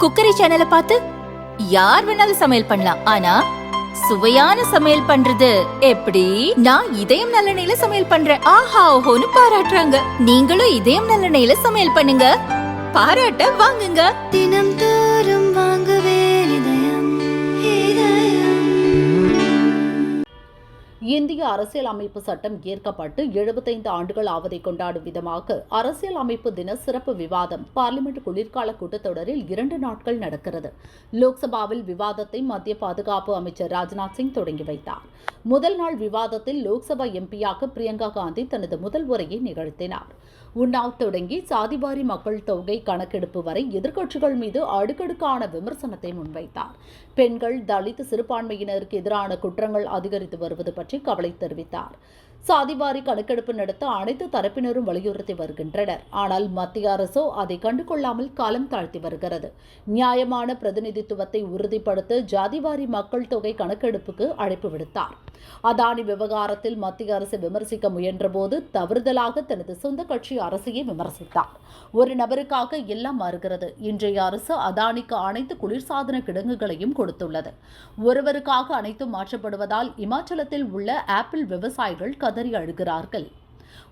Cookery சேனலை பார்த்து யார் வேணாலும் சமையல் பண்ணலாம். ஆனா சுவையான சமையல் பண்றது எப்படி? நான் இதயம் நல்லெண்ணெயில சமையல் பண்றேன். ஆஹா ஓஹோன்னு பாராட்டுறாங்க. நீங்களும் இதயம் நல்லெண்ணெயில சமையல் பண்ணுங்க, பாராட்ட வாங்குங்க. தினம் தோறும் வாங்குவே இதயம் இதயம். இந்திய அரசியல் அமைப்பு சட்டம் ஏற்கப்பட்டு 75 ஆண்டுகள் ஆவதை கொண்டாடும் விதமாக அரசியல் அமைப்பு தின சிறப்பு விவாதம் பார்லிமெண்ட் குளிர்கால கூட்டத்தொடரில் 2 நாட்கள் நடக்கிறது. லோக்சபாவில் விவாதத்தை மத்திய பாதுகாப்பு அமைச்சர் ராஜ்நாத் சிங் தொடங்கி வைத்தார். முதல் நாள் விவாதத்தில் லோக்சபா எம்பியாக பிரியங்கா காந்தி தனது முதல் உரையை நிகழ்த்தினார். உன்னாவ் தொடங்கி சாதிவாரி மக்கள் தொகை கணக்கெடுப்பு வரை எதிர்க்கட்சிகள் மீது அடுக்கடுக்கான விமர்சனத்தை முன்வைத்தார். பெண்கள், தலித், சிறுபான்மையினருக்கு எதிரான குற்றங்கள் அதிகரித்து வருவது பற்றி கவலை தெரிவித்தார். சாதிவாரி கணக்கெடுப்பு நடத்த அனைத்து தரப்பினரும் வலியுறுத்தி வருகின்றனர். ஆனால் மத்திய அரசோ அதை கண்டுகொள்ளாமல் காலம் தாழ்த்தி வருகிறது. நியாயமான பிரதிநிதித்துவத்தை உறுதிப்படுத்த ஜாதிவாரி மக்கள் தொகை கணக்கெடுப்புக்கு அழைப்பு விடுத்தார். அதானி விவகாரத்தில் மத்திய அரசு விமர்சிக்க முயன்றபோது தவறுதலாக தனது சொந்த கட்சி அரசையே விமர்சித்தார். ஒரு நபருக்காக எல்லாம் மாறுகிறது. இன்றைய அரசு அதானிக்கு அனைத்து குளிர்சாதன கிடங்குகளையும் கொடுத்துள்ளது. ஒருவருக்காக அனைத்தும் மாற்றப்படுவதால் இமாச்சலத்தில் உள்ள ஆப்பிள் விவசாயிகள் கதறி அழுகிறார்கள்.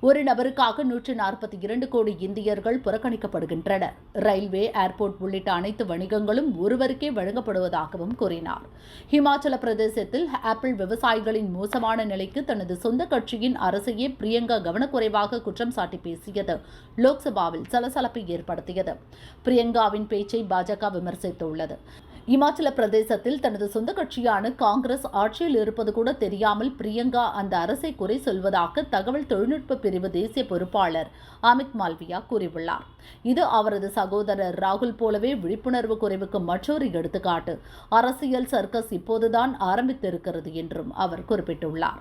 ஒரு நபருக்காக 142 கோடி இந்தியர்கள் புறக்கணிக்கப்படுகின்றனர். ரயில்வே, ஏர்போர்ட் உள்ளிட்ட அனைத்து வணிகங்களும் ஒருவருக்கே வழங்கப்படுவதாகவும் கூறினார். ஹிமாச்சல பிரதேசத்தில் ஆப்பிள் விவசாயிகளின் மோசமான நிலைக்கு தனது சொந்த கட்சியின் அரசையே பிரியங்கா கவனக்குறைவாக குற்றம் சாட்டி பேசியது லோக்சபாவில் சலசலப்பை ஏற்படுத்தியது. பிரியங்காவின் பேச்சை பாஜக விமர்சித்துள்ளது. இமாச்சல பிரதேசத்தில் தனது சொந்த கட்சியான காங்கிரஸ் ஆட்சியில் இருப்பது கூட தெரியாமல் பிரியங்கா அந்த அரசை குறை சொல்வதாக தகவல் தொழில்நுட்ப பிரிவு தேசிய பொறுப்பாளர் அமித் மால்வியா கூறியுள்ளார். இது அவரது சகோதரர் ராகுல் போலவே விழிப்புணர்வு குறைவுக்கு மற்றொரு எடுத்துக்காட்டு. அரசியல் சர்க்கஸ் இப்போதுதான் ஆரம்பித்திருக்கிறது என்றும் அவர் குறிப்பிட்டுள்ளார்.